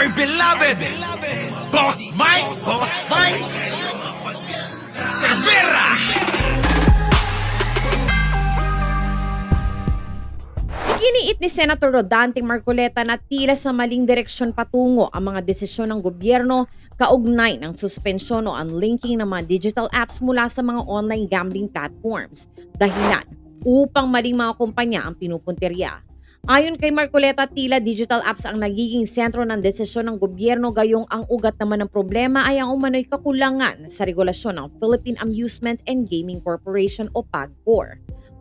Our beloved Boss Mike Cervera. Iginiit ni Senator Rodante Marcoleta na tila sa maling direksyon patungo ang mga desisyon ng gobyerno kaugnay ng suspensyon o unlinking ng mga digital apps mula sa mga online gambling platforms. Dahilan upang maling mga kumpanya ang pinupuntirya. Ayon kay Marcoleta, tila digital apps ang nagiging sentro ng desisyon ng gobyerno, gayong ang ugat naman ng problema ay ang umano'y kakulangan sa regulasyon ng Philippine Amusement and Gaming Corporation o PAGCOR.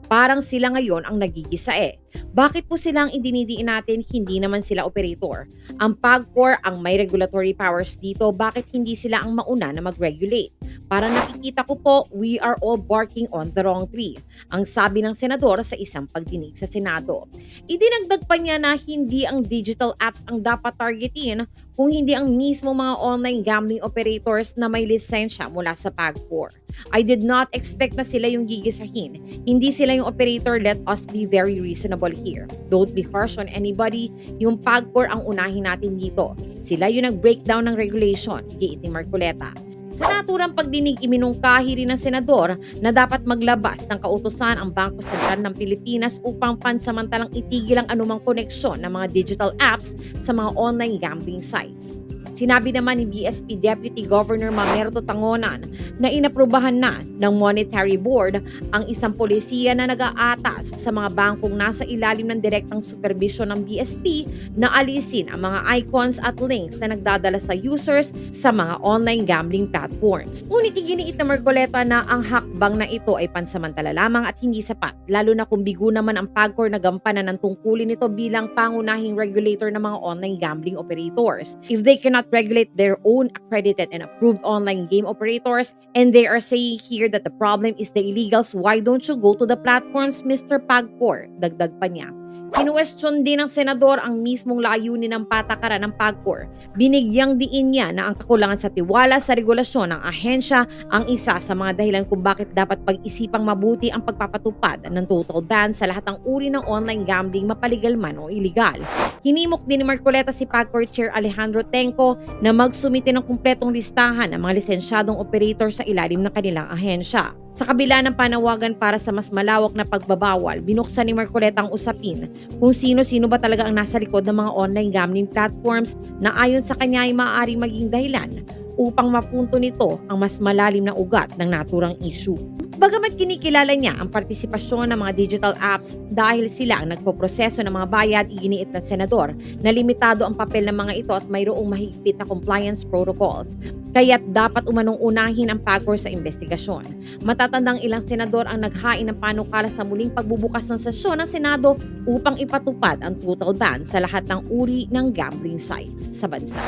Parang sila ngayon ang nagigisa eh. Bakit po sila ang idinidiin natin, hindi naman sila operator? Ang PAGCOR ang may regulatory powers dito, bakit hindi sila ang mauna na mag-regulate? Para nakikita ko po, we are all barking on the wrong tree, ang sabi ng senador sa isang pagdinig sa Senado. Idinagdag pa niya na hindi ang digital apps ang dapat targetin, kung hindi ang mismo mga online gambling operators na may lisensya mula sa PAGCOR. I did not expect na sila yung gigisahin. Hindi sila yung operator, let us be very reasonable here. Don't be harsh on anybody. Yung PAGCOR ang unahin natin dito. Sila yung nag-breakdown ng regulation, giit ni Marcoleta. Sa naturang pagdinig, iminungkahi rin ng senador na dapat maglabas ng kautusan ang Bangko Sentral ng Pilipinas upang pansamantalang itigil ang anumang koneksyon ng mga digital apps sa mga online gambling sites. Sinabi naman ni BSP Deputy Governor Mamerto Tangonan na inaprubahan na ng Monetary Board ang isang polisiya na nag-aatas sa mga bangkong nasa ilalim ng direktang supervision ng BSP na alisin ang mga icons at links na nagdadala sa users sa mga online gambling platforms. Ngunit iginiit na Marcoleta na ang hakbang na ito ay pansamantala lamang at hindi sapat, lalo na kung bigo naman ang PAGCOR na gampanan ng tungkulin nito bilang pangunahing regulator ng mga online gambling operators. If they cannot regulate their own accredited and approved online game operators, and they are saying here that the problem is the illegals, why don't you go to the platforms, Mr. PAGCOR? Dagdag pa niya. Kinuwestiyon din ng senador ang mismong layunin ng patakaran ng PAGCOR. Binigyang diin niya na ang kakulangan sa tiwala sa regulasyon ng ahensya ang isa sa mga dahilan kung bakit dapat pag-isipang mabuti ang pagpapatupad ng total ban sa lahat ng uri ng online gambling, mapaligal man o iligal. Hinimok din ni Marcoleta si PAGCOR Chair Alejandro Tenco na magsumite ng kumpletong listahan ng mga lisensyadong operator sa ilalim ng kanilang ahensya. Sa kabila ng panawagan para sa mas malawak na pagbabawal, binuksan ni Marcoleta ang usapin kung sino-sino ba talaga ang nasa likod ng mga online gambling platforms na ayon sa kanya ay maaaring maging dahilan upang mapunto nito ang mas malalim na ugat ng naturang issue. Bagamat kinikilala niya ang partisipasyon ng mga digital apps dahil sila ang nagpoproseso ng mga bayad, iginiit ng senador na limitado ang papel ng mga ito at mayroong mahigpit na compliance protocols. Kaya't dapat umanong unahin ang PAGCOR sa investigasyon. Matatandang ilang senador ang naghain ng panukala sa muling pagbubukas ng sesyon ng Senado upang ipatupad ang total ban sa lahat ng uri ng gambling sites sa bansa.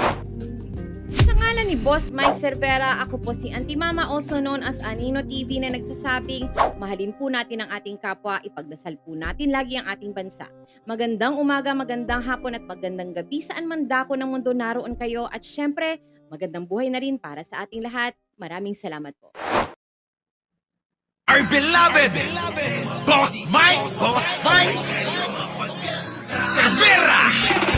Sa ngalan ni Boss Mike Cervera, ako po si Auntie Mama, also known as Anino TV, na nagsasabing mahalin po natin ang ating kapwa, ipagdasal po natin lagi ang ating bansa. Magandang umaga, magandang hapon at magandang gabi saan man dako ng mundo naroon kayo, at syempre magandang buhay na rin para sa ating lahat. Maraming salamat po. Our beloved Boss Mike Cervera.